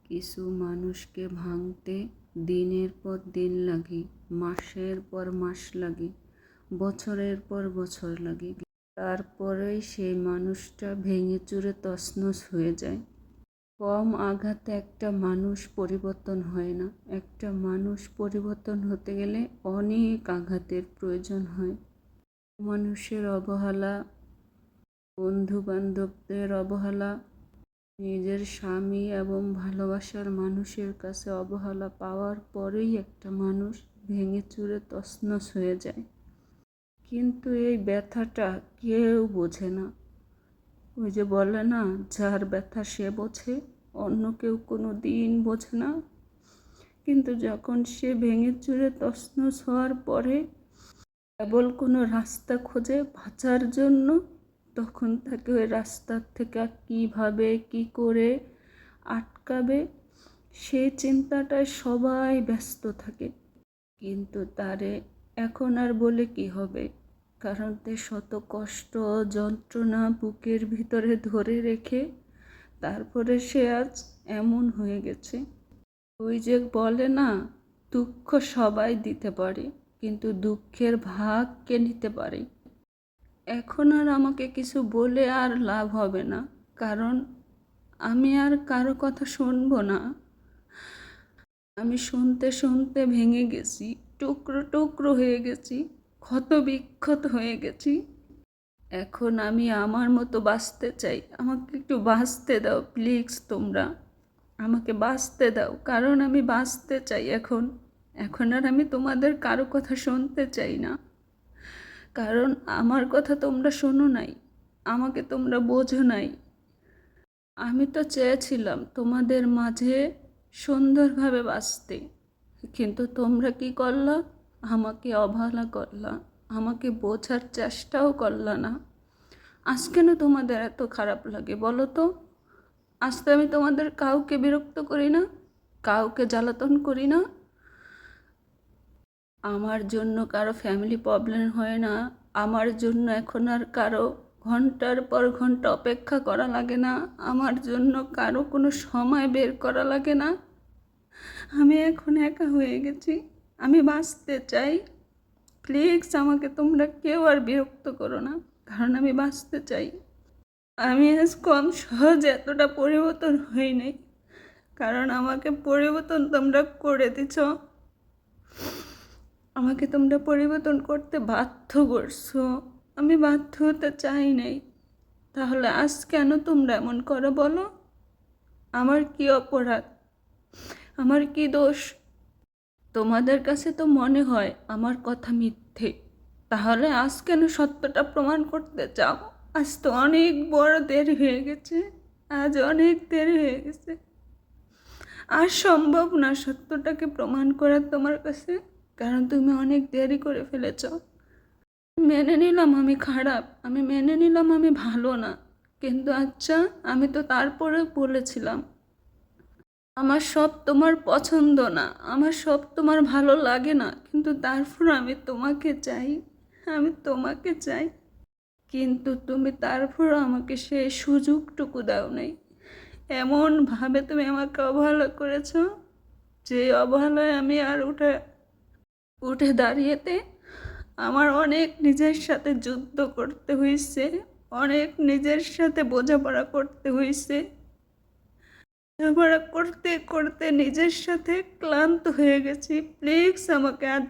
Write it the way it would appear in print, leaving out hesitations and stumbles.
কিছু মানুষকে ভাঙতে দিনের পর দিন লাগে, মাসের পর মাস লাগে, বছরের পর বছর লাগে। তারপরেই সেই মানুষটা ভেঙে চুরে তছনছ হয়ে যায়। কম আঘাতে একটা মানুষ পরিবর্তন হয় না। একটা মানুষ পরিবর্তন হতে গেলে অনেক আঘাতের প্রয়োজন হয়। মানুষের অবহেলা, বন্ধু বান্ধবদের অবহেলা, নিজের স্বামী এবং ভালোবাসার মানুষের কাছে অবহেলা পাওয়ার পরেই একটা মানুষ ভেঙে চুরে তছনছ হয়ে যায়। কিন্তু এই ব্যথাটা কেউ বোঝে না। ওই যে বলে না, যার ব্যথা সে বোঝে, অন্য কেউ কোনো দিন বোঝে না। কিন্তু যখন সে ভেঙে চুরে তছনছ হওয়ার পরে কেবল কোনো রাস্তা খোঁজে বাঁচার জন্য, তখন তাকে ওই রাস্তার থেকে কীভাবে কী করে আটকাবে সেই চিন্তাটায় সবাই ব্যস্ত থাকে। কিন্তু তারে এখন আর বলে কি হবে, কারণ তে শত কষ্ট যন্ত্রণা বুকের ভিতরে ধরে রেখে তারপরে সে আজ এমন হয়ে গেছে। ওই যে বলে না, দুঃখ সবাই দিতে পারে, কিন্তু দুঃখের ভাগ কে নিতে পারে। এখন আর আমাকে কিছু বলে আর লাভ হবে না, কারণ আমি আর কারো কথা শুনবো না। আমি শুনতে শুনতে ভেঙে গেছি, টুকরো টুকরো হয়ে গেছি, ক্ষত বিক্ষত হয়ে গেছি। এখন আমি আমার মতো বাঁচতে চাই। আমাকে একটু বাঁচতে দাও প্লিজ, তোমরা আমাকে বাঁচতে দাও, কারণ আমি বাঁচতে চাই। এখন আর আমি তোমাদের কারো কথা শুনতে চাই না, কারণ আমার কথা তোমরা শোনো নাই, আমাকে তোমরা বোঝো নাই। আমি তো চেয়েছিলাম তোমাদের মাঝে সুন্দরভাবে বাঁচতে, কিন্তু তোমরা কি করলা? আমাকে অবহেলা করলা, আমাকে বোঝার চেষ্টাও করলা না। আজ কেন তোমাদের এত খারাপ লাগে বলো তো? আজ তো আমি তোমাদের কাউকে বিরক্ত করি না, কাউকে জ্বালাতন করি না। আমার জন্য কারো ফ্যামিলি প্রবলেম হয় না, আমার জন্য এখন আর কারো ঘন্টার পর ঘন্টা অপেক্ষা করা লাগে না, আমার জন্য কারো কোনো সময় বের করা লাগে না। আমি এখন একা হয়ে গেছি, আমি বাঁচতে চাই। প্লিজ আমাকে তোমরা কেউ আর বিরক্ত করো না, কারণ আমি বাঁচতে চাই। আমি আজ কম সহজে এতটা পরিবর্তন হই নাই, কারণ আমাকে পরিবর্তন তোমরা করে দিছ। আমাকে তোমরা পরিবর্তন করতে বাধ্য করছো, আমি বাধ্য হতে চাই নাই। তাহলে আজ কেন তোমরা এমন করো বলো? আমার কি অপরাধ, আমার কি দোষ? তোমাদের কাছে তো মনে হয় আমার কথা মিথ্যে, তাহলে আজ কেন সত্যটা প্রমাণ করতে চাও? আজ তো অনেক বড় দেরি হয়ে গেছে, আজ অনেক দেরি হয়ে গেছে। আর সম্ভব না সত্যটাকে প্রমাণ করা তোমার কাছে, কারণ তুমি অনেক দেরি করে ফেলেছ। মেনে নিলাম আমি খারাপ, আমি মেনে নিলাম আমি ভালো না, কিন্তু আচ্ছা আমি তো তারপরে বলেছিলাম আমার সব তোমার পছন্দ না, আমার সব তোমার ভালো লাগে না, কিন্তু তারপর আমি তোমাকে চাই, আমি তোমাকে চাই। কিন্তু তুমি তারপরও আমাকে সেই সুযোগটুকু দাও নাই। এমনভাবে তুমি আমাকে অবহেলা করেছ, যে অবহেলায় আমি আর উঠে দাঁড়িয়েতে আমার অনেক নিজের সাথে যুদ্ধ করতে হয়েছে, অনেক নিজের সাথে বোঝাপড়া করতে হয়েছে। বোঝাপড়া করতে করতে নিজের সাথে ক্লান্ত হয়ে গেছি। প্লিজ আমাকে আজ